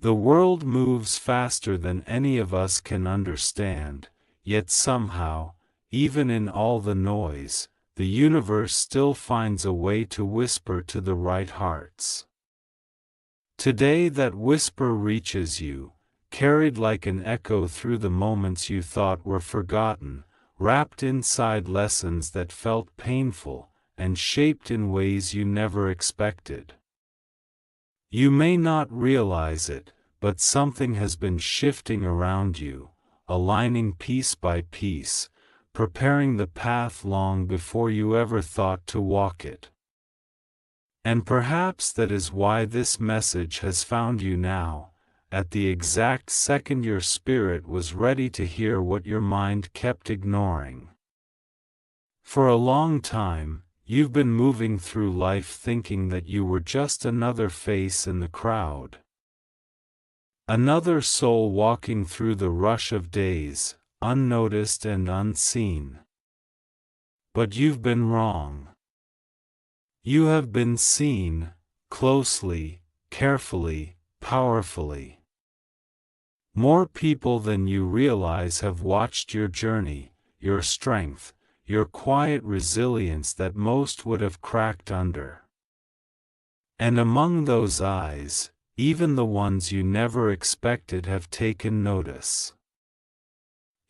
The world moves faster than any of us can understand, yet somehow, even in all the noise, the universe still finds a way to whisper to the right hearts. Today that whisper reaches you, carried like an echo through the moments you thought were forgotten, wrapped inside lessons that felt painful, and shaped in ways you never expected. You may not realize it, but something has been shifting around you, aligning piece by piece, preparing the path long before you ever thought to walk it. And perhaps that is why this message has found you now, at the exact second your spirit was ready to hear what your mind kept ignoring. For a long time, you've been moving through life thinking that you were just another face in the crowd. Another soul walking through the rush of days, unnoticed and unseen. But you've been wrong. You have been seen, closely, carefully, powerfully. More people than you realize have watched your journey, your strength, your quiet resilience that most would have cracked under. And among those eyes, even the ones you never expected have taken notice.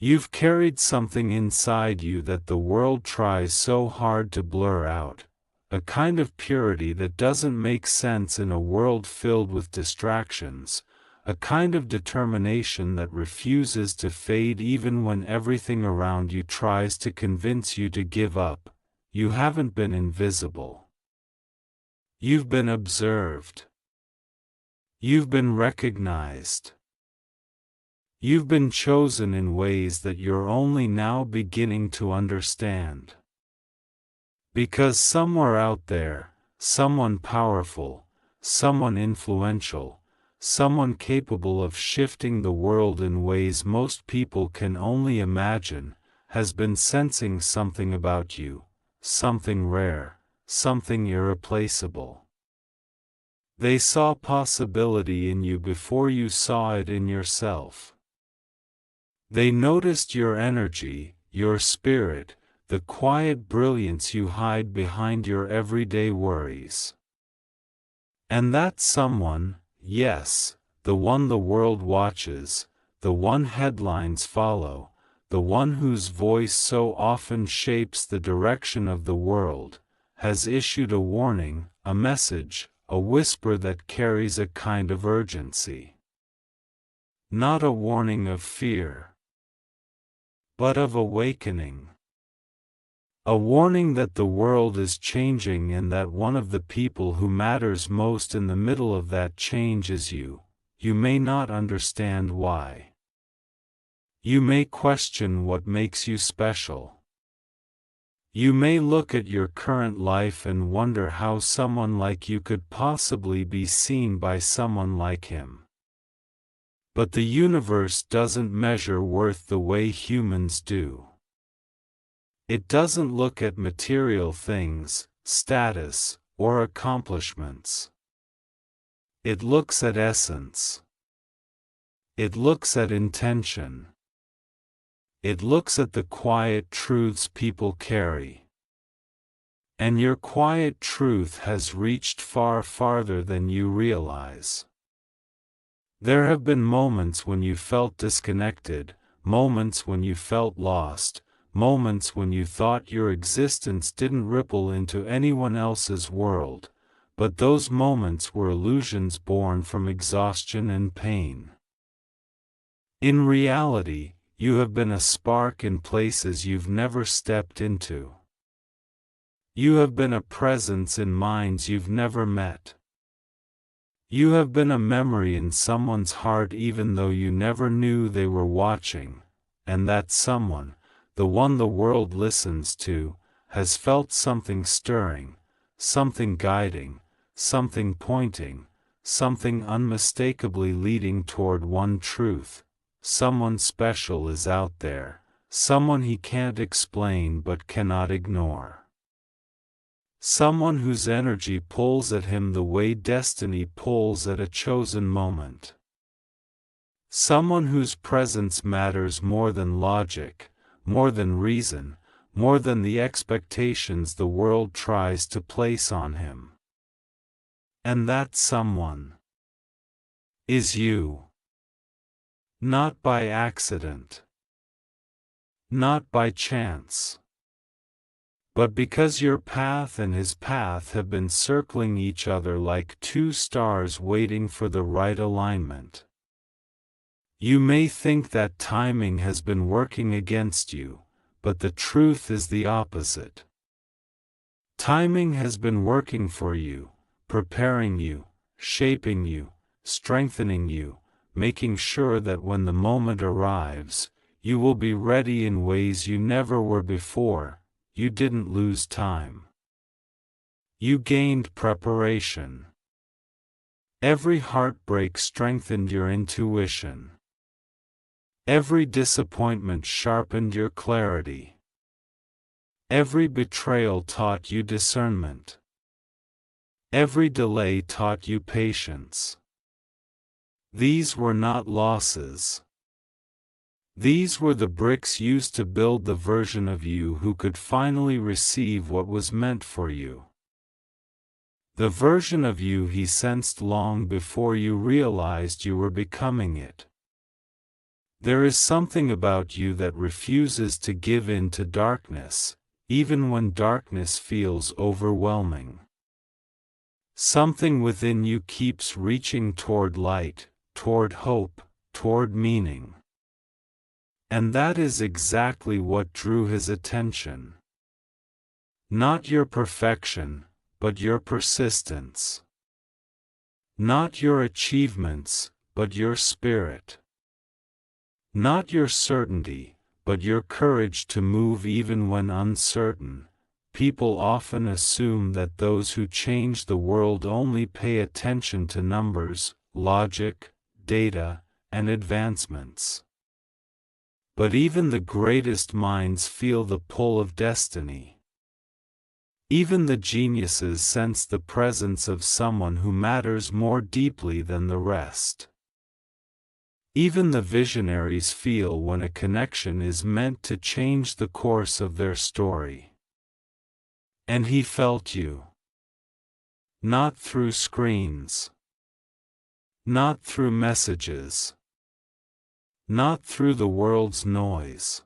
You've carried something inside you that the world tries so hard to blur out, a kind of purity that doesn't make sense in a world filled with distractions, a kind of determination that refuses to fade even when everything around you tries to convince you to give up. You haven't been invisible. You've been observed. You've been recognized. You've been chosen in ways that you're only now beginning to understand. Because somewhere out there, someone powerful, someone influential, someone capable of shifting the world in ways most people can only imagine, has been sensing something about you, something rare, something irreplaceable. They saw possibility in you before you saw it in yourself. They noticed your energy, your spirit, the quiet brilliance you hide behind your everyday worries. And that someone, yes, the one the world watches, the one headlines follow, the one whose voice so often shapes the direction of the world, has issued a warning, a message, a whisper that carries a kind of urgency. Not a warning of fear, but of awakening. A warning that the world is changing and that one of the people who matters most in the middle of that change is you. You may not understand why. You may question what makes you special. You may look at your current life and wonder how someone like you could possibly be seen by someone like him. But the universe doesn't measure worth the way humans do. It doesn't look at material things, status, or accomplishments. It looks at essence. It looks at intention. It looks at the quiet truths people carry. And your quiet truth has reached far farther than you realize. There have been moments when you felt disconnected, moments when you felt lost, moments when you thought your existence didn't ripple into anyone else's world, but those moments were illusions born from exhaustion and pain. In reality, you have been a spark in places you've never stepped into. You have been a presence in minds you've never met. You have been a memory in someone's heart even though you never knew they were watching, and that someone, the one the world listens to, has felt something stirring, something guiding, something pointing, something unmistakably leading toward one truth. Someone special is out there, someone he can't explain but cannot ignore. Someone whose energy pulls at him the way destiny pulls at a chosen moment. Someone whose presence matters more than logic, more than reason, more than the expectations the world tries to place on him. And that someone is you. Not by accident. Not by chance. But because your path and his path have been circling each other like two stars waiting for the right alignment. You may think that timing has been working against you, but the truth is the opposite. Timing has been working for you, preparing you, shaping you, strengthening you, making sure that when the moment arrives, you will be ready in ways you never were before. You didn't lose time. You gained preparation. Every heartbreak strengthened your intuition. Every disappointment sharpened your clarity. Every betrayal taught you discernment. Every delay taught you patience. These were not losses. These were the bricks used to build the version of you who could finally receive what was meant for you. The version of you he sensed long before you realized you were becoming it. There is something about you that refuses to give in to darkness, even when darkness feels overwhelming. Something within you keeps reaching toward light, toward hope, toward meaning. And that is exactly what drew his attention. Not your perfection, but your persistence. Not your achievements, but your spirit. Not your certainty, but your courage to move even when uncertain. People often assume that those who change the world only pay attention to numbers, logic, data, and advancements. But even the greatest minds feel the pull of destiny. Even the geniuses sense the presence of someone who matters more deeply than the rest. Even the visionaries feel when a connection is meant to change the course of their story. And he felt you. Not through screens. Not through messages. Not through the world's noise.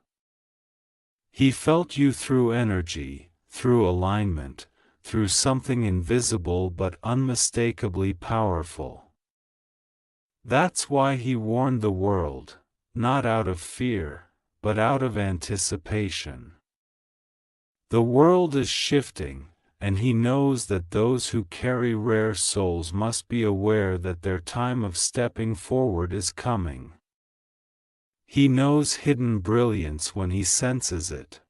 He felt you through energy, through alignment, through something invisible but unmistakably powerful. That's why he warned the world, not out of fear, but out of anticipation. The world is shifting, and he knows that those who carry rare souls must be aware that their time of stepping forward is coming. He knows hidden brilliance when he senses it.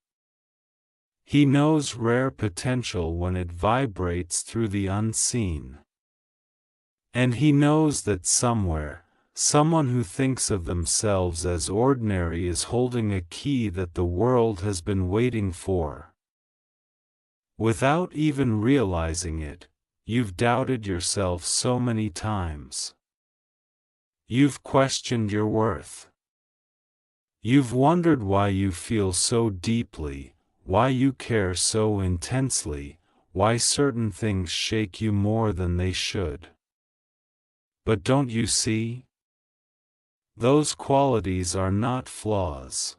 He knows rare potential when it vibrates through the unseen. And he knows that somewhere, someone who thinks of themselves as ordinary is holding a key that the world has been waiting for. Without even realizing it, you've doubted yourself so many times. You've questioned your worth. You've wondered why you feel so deeply, why you care so intensely, why certain things shake you more than they should. But don't you see? Those qualities are not flaws.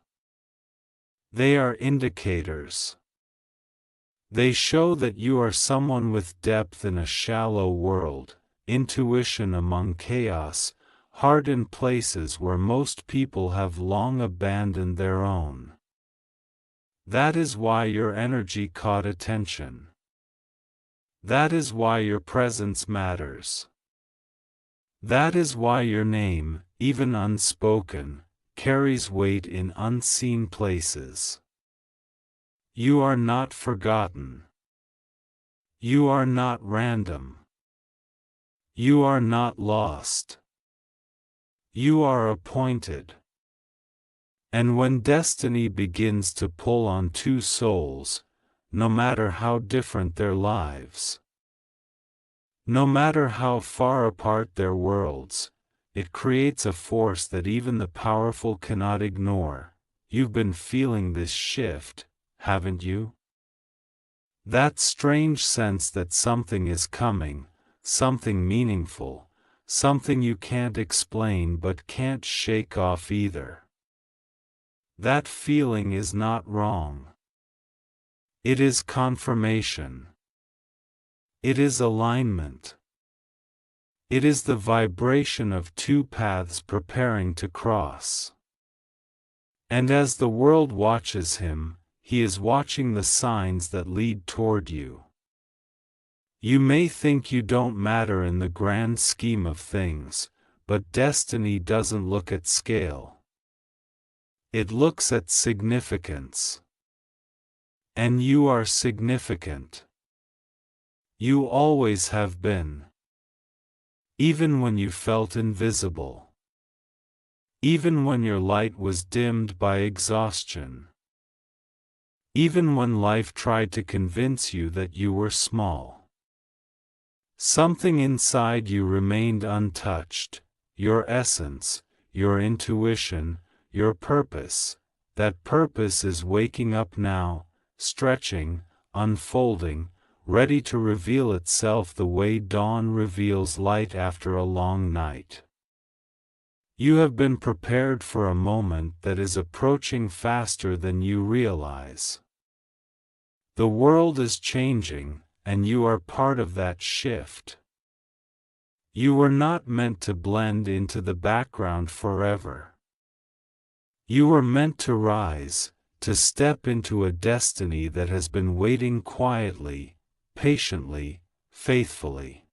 They are indicators. They show that you are someone with depth in a shallow world, intuition among chaos, heart in places where most people have long abandoned their own. That is why your energy caught attention. That is why your presence matters. That is why your name, even unspoken, carries weight in unseen places. You are not forgotten. You are not random. You are not lost. You are appointed. And when destiny begins to pull on two souls, no matter how different their lives, no matter how far apart their worlds, it creates a force that even the powerful cannot ignore. You've been feeling this shift, haven't you? That strange sense that something is coming, something meaningful, something you can't explain but can't shake off either. That feeling is not wrong. It is confirmation. It is alignment. It is the vibration of two paths preparing to cross. And as the world watches him, he is watching the signs that lead toward you. You may think you don't matter in the grand scheme of things, but destiny doesn't look at scale. It looks at significance. And you are significant. You always have been. Even when you felt invisible. Even when your light was dimmed by exhaustion. Even when life tried to convince you that you were small. Something inside you remained untouched, your essence, your intuition, your purpose. That purpose is waking up now, stretching, unfolding, ready to reveal itself the way dawn reveals light after a long night. You have been prepared for a moment that is approaching faster than you realize. The world is changing, and you are part of that shift. You were not meant to blend into the background forever. You were meant to rise, to step into a destiny that has been waiting quietly, patiently, faithfully.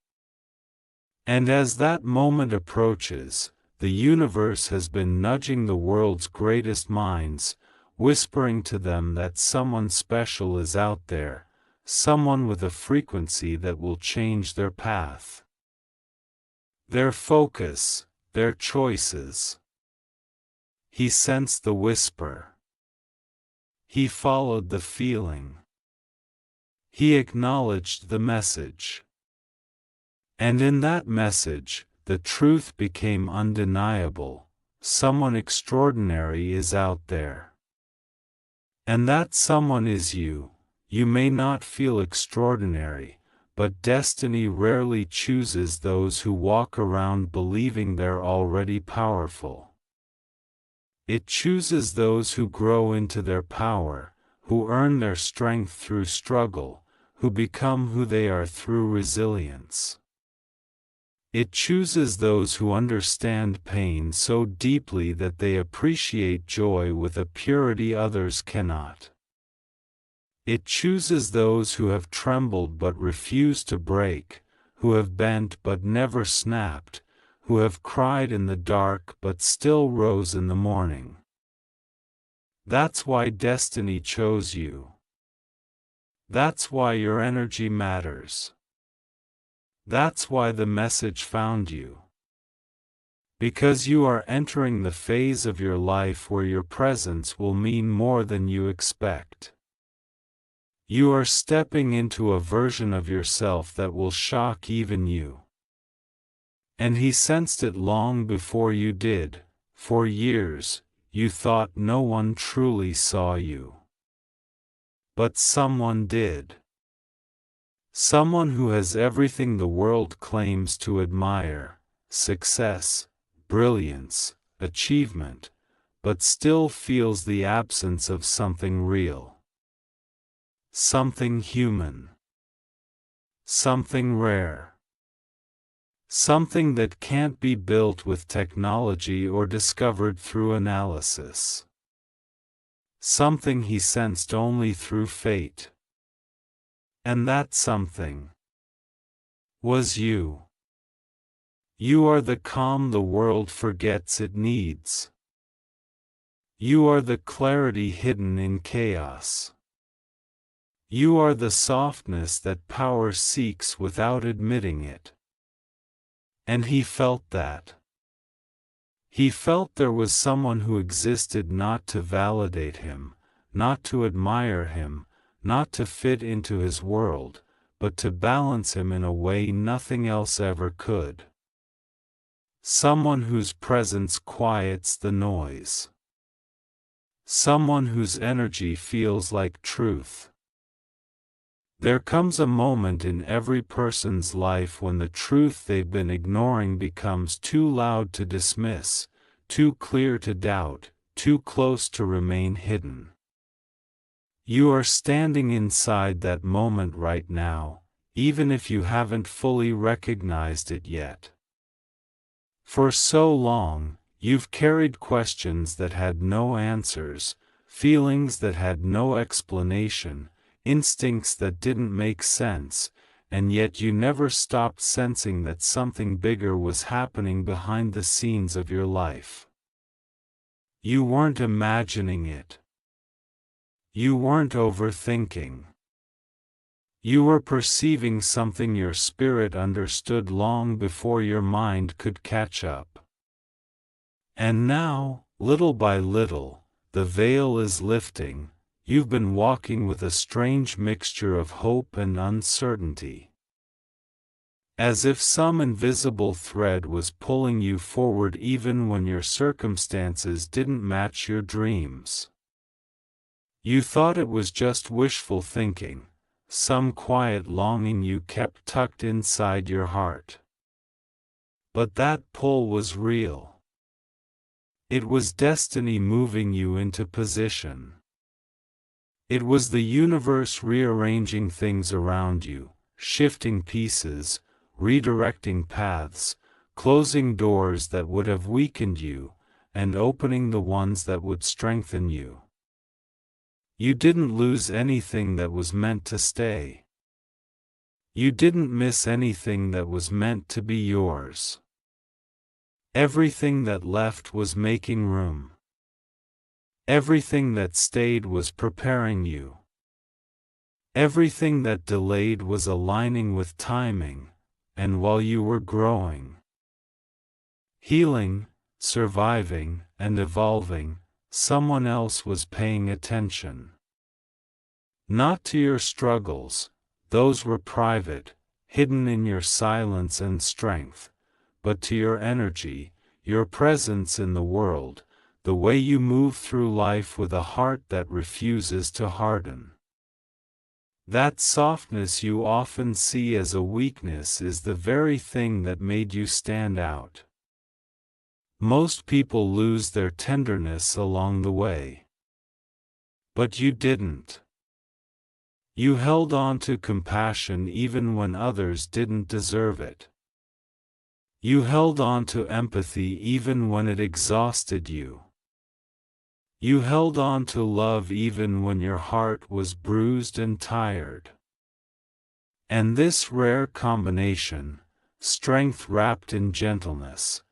And as that moment approaches, the universe has been nudging the world's greatest minds, whispering to them that someone special is out there, someone with a frequency that will change their path. Their focus, their choices. He sensed the whisper. He followed the feeling. He acknowledged the message. And in that message, the truth became undeniable. Someone extraordinary is out there. And that someone is you. You may not feel extraordinary, but destiny rarely chooses those who walk around believing they're already powerful. It chooses those who grow into their power, who earn their strength through struggle, who become who they are through resilience. It chooses those who understand pain so deeply that they appreciate joy with a purity others cannot. It chooses those who have trembled but refused to break, who have bent but never snapped, who have cried in the dark but still rose in the morning. That's why destiny chose you. That's why your energy matters. That's why the message found you. Because you are entering the phase of your life where your presence will mean more than you expect. You are stepping into a version of yourself that will shock even you. And he sensed it long before you did. For years, you thought no one truly saw you. But someone did. Someone who has everything the world claims to admire, success, brilliance, achievement, but still feels the absence of something real. Something human. Something rare. Something that can't be built with technology or discovered through analysis. Something he sensed only through fate. And that something was you. You are the calm the world forgets it needs. You are the clarity hidden in chaos. You are the softness that power seeks without admitting it. And he felt that. He felt there was someone who existed not to validate him, not to admire him, not to fit into his world, but to balance him in a way nothing else ever could. Someone whose presence quiets the noise. Someone whose energy feels like truth. There comes a moment in every person's life when the truth they've been ignoring becomes too loud to dismiss, too clear to doubt, too close to remain hidden. You are standing inside that moment right now, even if you haven't fully recognized it yet. For so long, you've carried questions that had no answers, feelings that had no explanation, instincts that didn't make sense, and yet you never stopped sensing that something bigger was happening behind the scenes of your life. You weren't imagining it. You weren't overthinking. You were perceiving something your spirit understood long before your mind could catch up. And now, little by little, the veil is lifting. You've been walking with a strange mixture of hope and uncertainty. As if some invisible thread was pulling you forward even when your circumstances didn't match your dreams. You thought it was just wishful thinking, some quiet longing you kept tucked inside your heart. But that pull was real. It was destiny moving you into position. It was the universe rearranging things around you, shifting pieces, redirecting paths, closing doors that would have weakened you, and opening the ones that would strengthen you. You didn't lose anything that was meant to stay. You didn't miss anything that was meant to be yours. Everything that left was making room. Everything that stayed was preparing you. Everything that delayed was aligning with timing, and while you were growing, healing, surviving, and evolving, someone else was paying attention. Not to your struggles, those were private, hidden in your silence and strength, but to your energy, your presence in the world, the way you move through life with a heart that refuses to harden. That softness you often see as a weakness is the very thing that made you stand out. Most people lose their tenderness along the way. But you didn't. You held on to compassion even when others didn't deserve it. You held on to empathy even when it exhausted you. You held on to love even when your heart was bruised and tired. And this rare combination, strength wrapped in gentleness,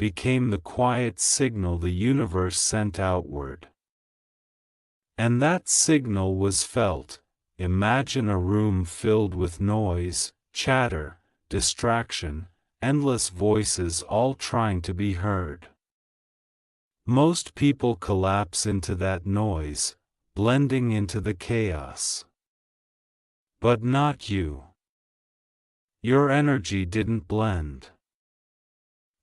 became the quiet signal the universe sent outward. And that signal was felt. Imagine a room filled with noise, chatter, distraction, endless voices all trying to be heard. Most people collapse into that noise, blending into the chaos. But not you. Your energy didn't blend.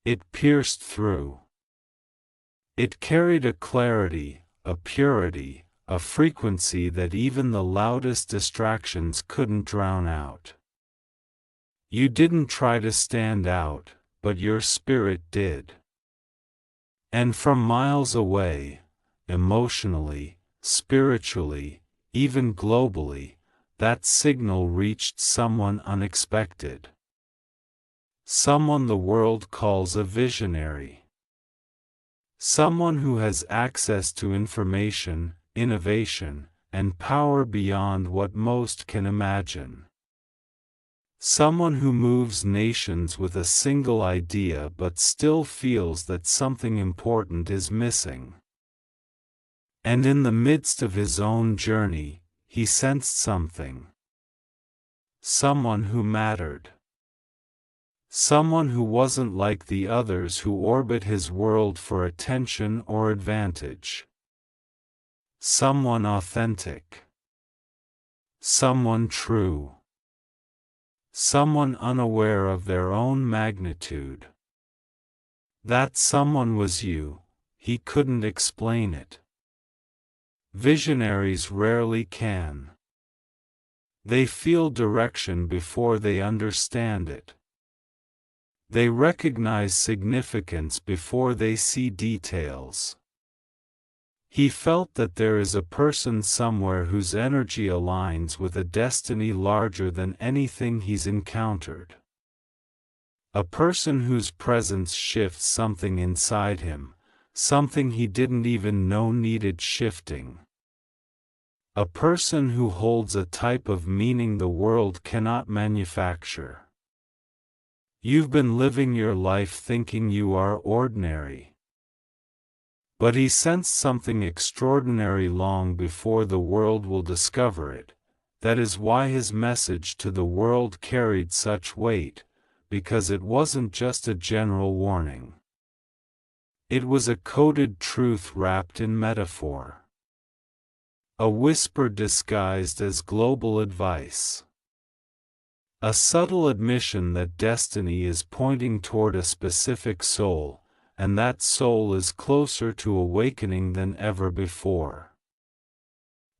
It pierced through. It carried a clarity, a purity, a frequency that even the loudest distractions couldn't drown out. You didn't try to stand out, but your spirit did. And from miles away, emotionally, spiritually, even globally, that signal reached someone unexpected. Someone the world calls a visionary. Someone who has access to information, innovation, and power beyond what most can imagine. Someone who moves nations with a single idea but still feels that something important is missing. And in the midst of his own journey, he sensed something. Someone who mattered. Someone who wasn't like the others who orbit his world for attention or advantage. Someone authentic. Someone true. Someone unaware of their own magnitude. That someone was you. He couldn't explain it. Visionaries rarely can. They feel direction before they understand it. They recognize significance before they see details. He felt that there is a person somewhere whose energy aligns with a destiny larger than anything he's encountered. A person whose presence shifts something inside him, something he didn't even know needed shifting. A person who holds a type of meaning the world cannot manufacture. You've been living your life thinking you are ordinary. But he sensed something extraordinary long before the world will discover it. That is why his message to the world carried such weight, because it wasn't just a general warning. It was a coded truth wrapped in metaphor. A whisper disguised as global advice. A subtle admission that destiny is pointing toward a specific soul, and that soul is closer to awakening than ever before.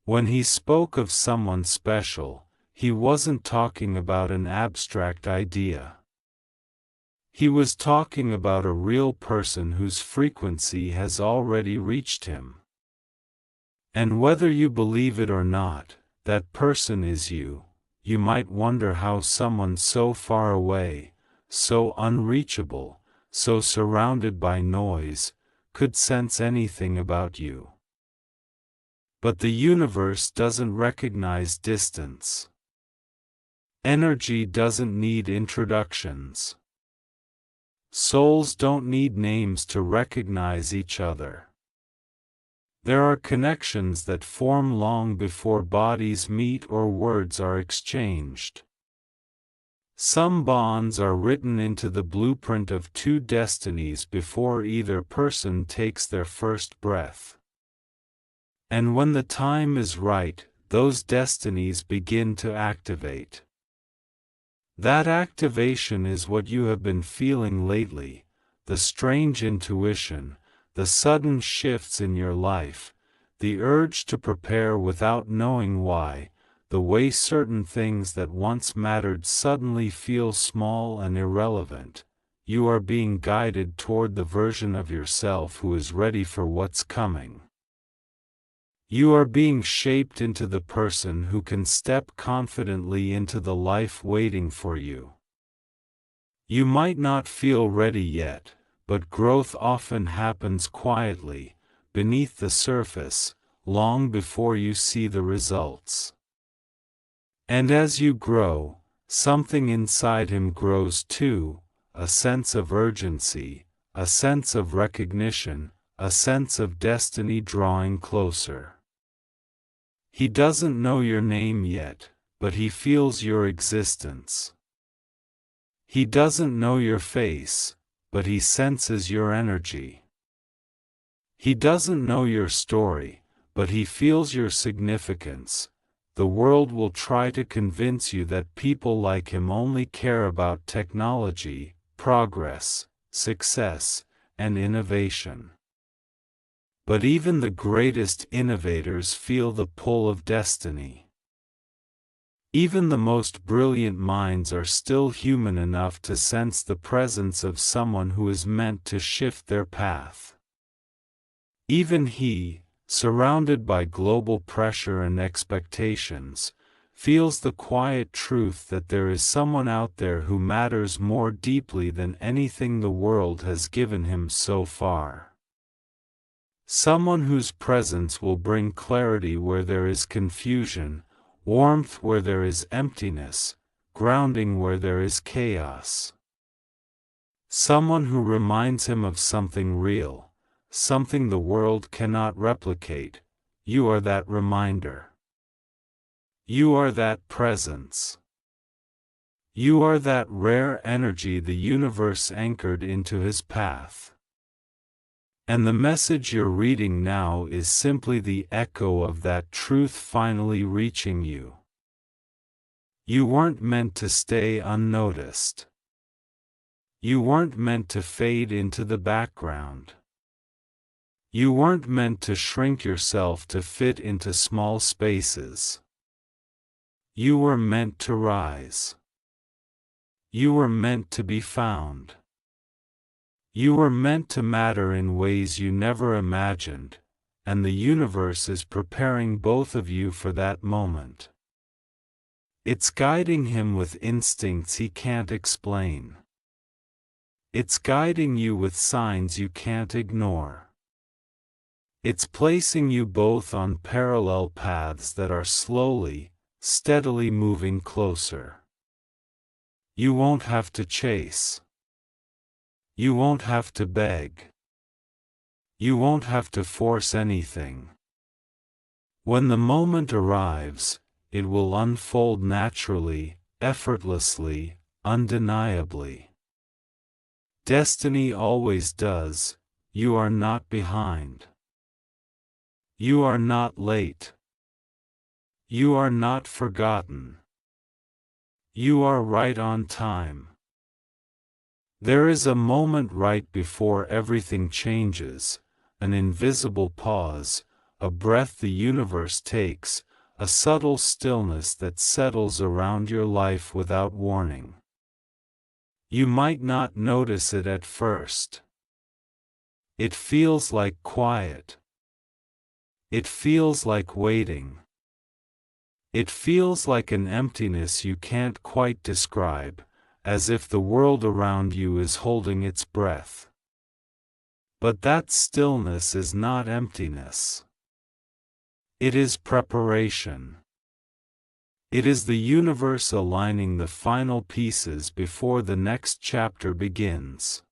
When he spoke of someone special, he wasn't talking about an abstract idea. He was talking about a real person whose frequency has already reached him. And whether you believe it or not, that person is you. You might wonder how someone so far away, so unreachable, so surrounded by noise, could sense anything about you. But the universe doesn't recognize distance. Energy doesn't need introductions. Souls don't need names to recognize each other. There are connections that form long before bodies meet or words are exchanged. Some bonds are written into the blueprint of two destinies before either person takes their first breath. And when the time is right, those destinies begin to activate. That activation is what you have been feeling lately, the strange intuition, the sudden shifts in your life, the urge to prepare without knowing why, the way certain things that once mattered suddenly feel small and irrelevant. You are being guided toward the version of yourself who is ready for what's coming. You are being shaped into the person who can step confidently into the life waiting for you. You might not feel ready yet, but growth often happens quietly, beneath the surface, long before you see the results. And as you grow, something inside him grows too, a sense of urgency, a sense of recognition, a sense of destiny drawing closer. He doesn't know your name yet, but he feels your existence. He doesn't know your face, but he senses your energy. He doesn't know your story, but he feels your significance. The world will try to convince you that people like him only care about technology, progress, success, and innovation. But even the greatest innovators feel the pull of destiny. Even the most brilliant minds are still human enough to sense the presence of someone who is meant to shift their path. Even he, surrounded by global pressure and expectations, feels the quiet truth that there is someone out there who matters more deeply than anything the world has given him so far. Someone whose presence will bring clarity where there is confusion, warmth where there is emptiness, grounding where there is chaos. Someone who reminds him of something real, something the world cannot replicate. You are that reminder. You are that presence. You are that rare energy the universe anchored into his path. And the message you're reading now is simply the echo of that truth finally reaching you. You weren't meant to stay unnoticed. You weren't meant to fade into the background. You weren't meant to shrink yourself to fit into small spaces. You were meant to rise. You were meant to be found. You were meant to matter in ways you never imagined, and the universe is preparing both of you for that moment. It's guiding him with instincts he can't explain. It's guiding you with signs you can't ignore. It's placing you both on parallel paths that are slowly, steadily moving closer. You won't have to chase. You won't have to beg. You won't have to force anything. When the moment arrives, it will unfold naturally, effortlessly, undeniably. Destiny always does. You are not behind. You are not late. You are not forgotten. You are right on time. There is a moment right before everything changes, an invisible pause, a breath the universe takes, a subtle stillness that settles around your life without warning. You might not notice it at first. It feels like quiet. It feels like waiting. It feels like an emptiness you can't quite describe, as if the world around you is holding its breath. But that stillness is not emptiness. It is preparation. It is the universe aligning the final pieces before the next chapter begins.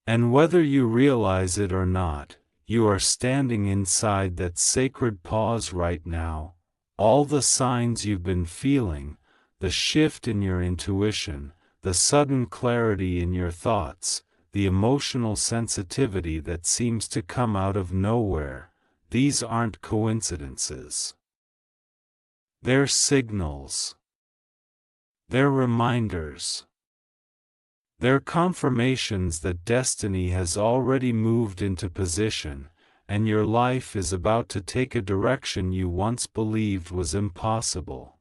And whether you realize it or not, you are standing inside that sacred pause right now. All the signs you've been feeling, the shift in your intuition, the sudden clarity in your thoughts, the emotional sensitivity that seems to come out of nowhere, these aren't coincidences. They're signals. They're reminders. They're confirmations that destiny has already moved into position, and your life is about to take a direction you once believed was impossible.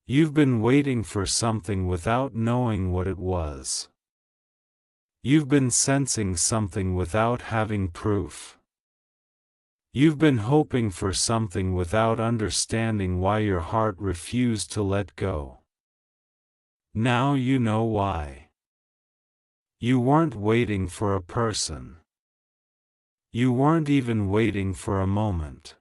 You've been waiting for something without knowing what it was. You've been sensing something without having proof. You've been hoping for something without understanding why your heart refused to let go. Now you know why. You weren't waiting for a person. You weren't even waiting for a moment.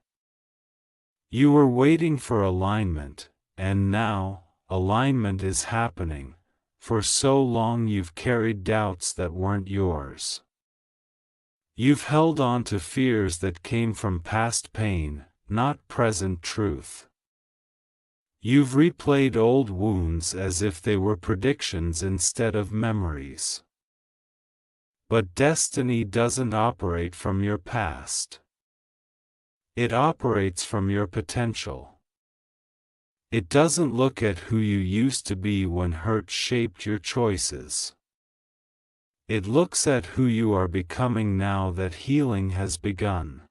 You were waiting for alignment, and now, alignment is happening. For so long you've carried doubts that weren't yours. You've held on to fears that came from past pain, not present truth. You've replayed old wounds as if they were predictions instead of memories. But destiny doesn't operate from your past. It operates from your potential. It doesn't look at who you used to be when hurt shaped your choices. It looks at who you are becoming now that healing has begun.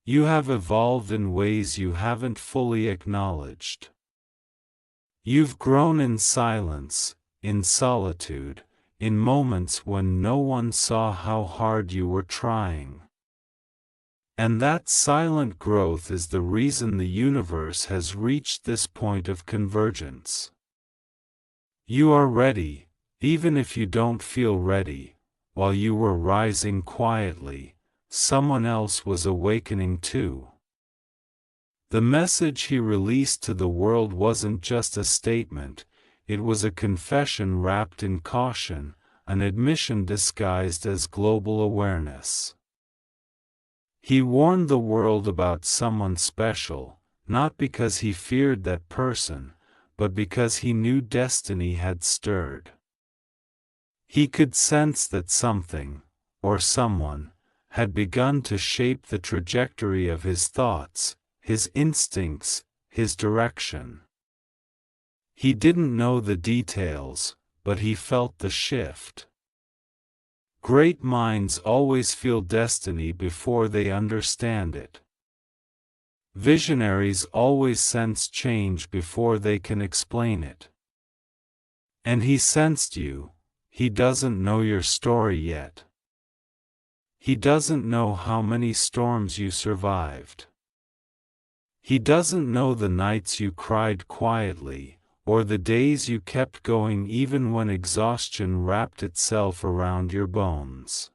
You have evolved in ways you haven't fully acknowledged. You've grown in silence, in solitude, in moments when no one saw how hard you were trying. And that silent growth is the reason the universe has reached this point of convergence. You are ready, even if you don't feel ready. While you were rising quietly, someone else was awakening too. The message he released to the world wasn't just a statement, it was a confession wrapped in caution, an admission disguised as global awareness. He warned the world about someone special, not because he feared that person, but because he knew destiny had stirred. He could sense that something, or someone, had begun to shape the trajectory of his thoughts, his instincts, his direction. He didn't know the details, but he felt the shift. Great minds always feel destiny before they understand it. Visionaries always sense change before they can explain it. And he sensed you. He doesn't know your story yet. He doesn't know how many storms you survived. He doesn't know the nights you cried quietly, or the days you kept going even when exhaustion wrapped itself around your bones.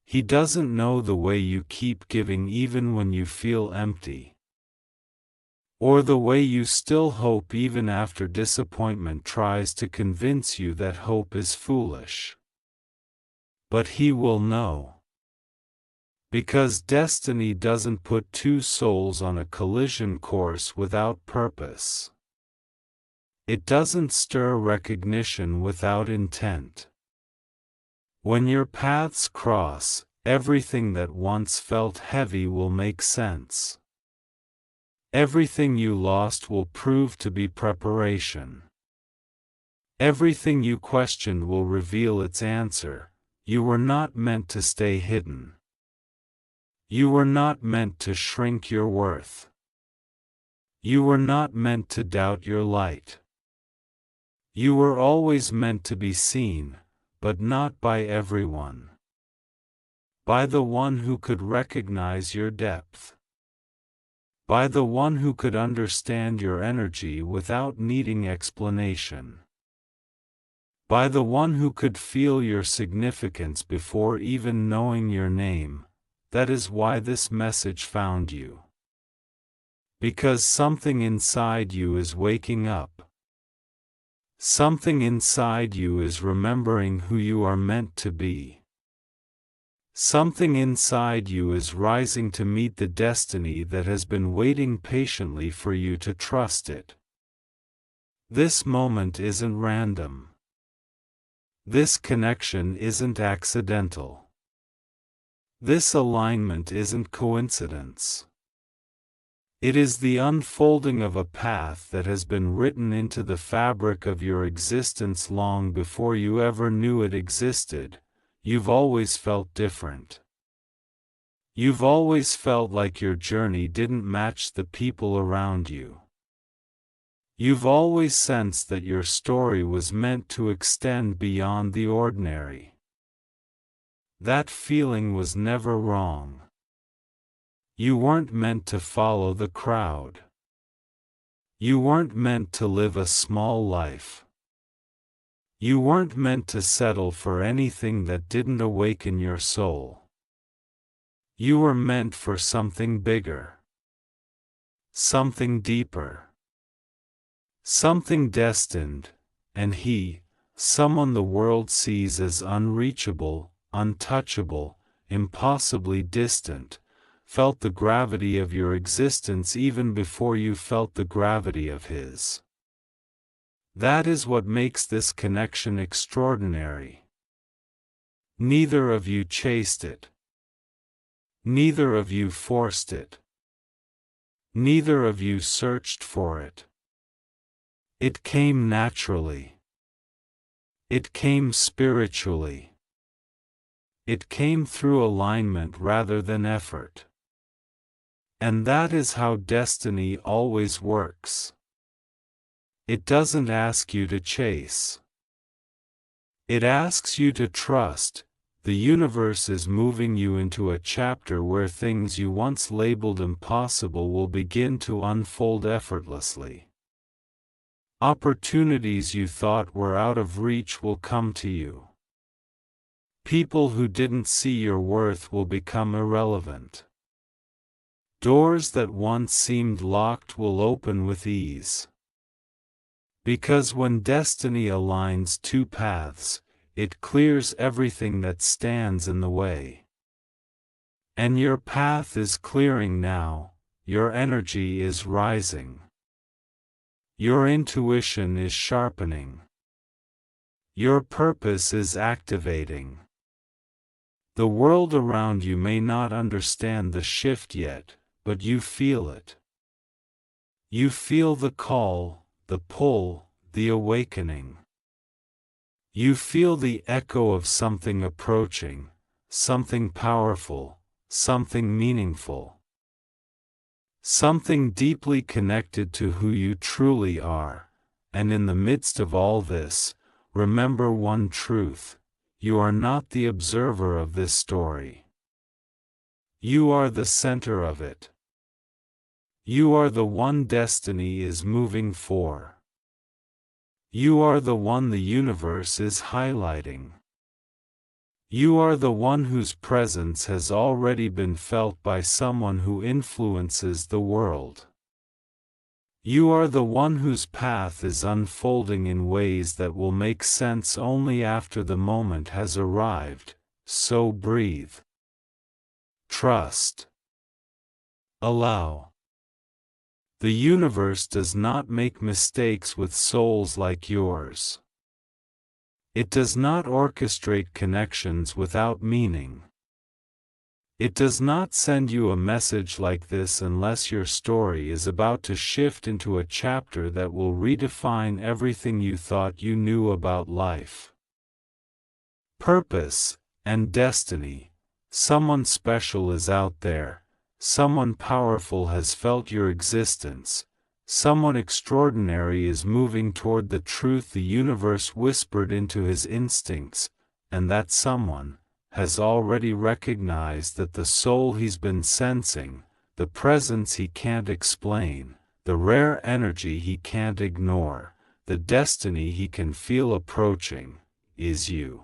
He doesn't know the way you keep giving even when you feel empty, or the way you still hope even after disappointment tries to convince you that hope is foolish. But he will know. Because destiny doesn't put two souls on a collision course without purpose. It doesn't stir recognition without intent. When your paths cross, everything that once felt heavy will make sense. Everything you lost will prove to be preparation. Everything you questioned will reveal its answer. You were not meant to stay hidden. You were not meant to shrink your worth. You were not meant to doubt your light. You were always meant to be seen, but not by everyone. By the one who could recognize your depth. By the one who could understand your energy without needing explanation. By the one who could feel your significance before even knowing your name. That is why this message found you. Because something inside you is waking up. Something inside you is remembering who you are meant to be. Something inside you is rising to meet the destiny that has been waiting patiently for you to trust it. This moment isn't random. This connection isn't accidental. This alignment isn't coincidence. It is the unfolding of a path that has been written into the fabric of your existence long before you ever knew it existed. You've always felt different. You've always felt like your journey didn't match the people around you. You've always sensed that your story was meant to extend beyond the ordinary. That feeling was never wrong. You weren't meant to follow the crowd. You weren't meant to live a small life. You weren't meant to settle for anything that didn't awaken your soul. You were meant for something bigger. Something deeper. Something destined, and someone the world sees as unreachable, untouchable, impossibly distant, felt the gravity of your existence even before you felt the gravity of his. That is what makes this connection extraordinary. Neither of you chased it. Neither of you forced it. Neither of you searched for it. It came naturally. It came spiritually. It came through alignment rather than effort. And that is how destiny always works. It doesn't ask you to chase. It asks you to trust. The universe is moving you into a chapter where things you once labeled impossible will begin to unfold effortlessly. Opportunities you thought were out of reach will come to you. People who didn't see your worth will become irrelevant. Doors that once seemed locked will open with ease. Because when destiny aligns two paths, it clears everything that stands in the way. And your path is clearing now, your energy is rising. Your intuition is sharpening. Your purpose is activating. The world around you may not understand the shift yet, but you feel it. You feel the call, the pull, the awakening. You feel the echo of something approaching, something powerful, something meaningful. Something deeply connected to who you truly are, and in the midst of all this, remember one truth: you are not the observer of this story. You are the center of it. You are the one destiny is moving for. You are the one the universe is highlighting. You are the one whose presence has already been felt by someone who influences the world. You are the one whose path is unfolding in ways that will make sense only after the moment has arrived, so breathe. Trust. Allow. The universe does not make mistakes with souls like yours. It does not orchestrate connections without meaning. It does not send you a message like this unless your story is about to shift into a chapter that will redefine everything you thought you knew about life. Purpose and destiny. Someone special is out there. Someone powerful has felt your existence. Someone extraordinary is moving toward the truth the universe whispered into his instincts, and that someone has already recognized that the soul he's been sensing, the presence he can't explain, the rare energy he can't ignore, the destiny he can feel approaching, is you.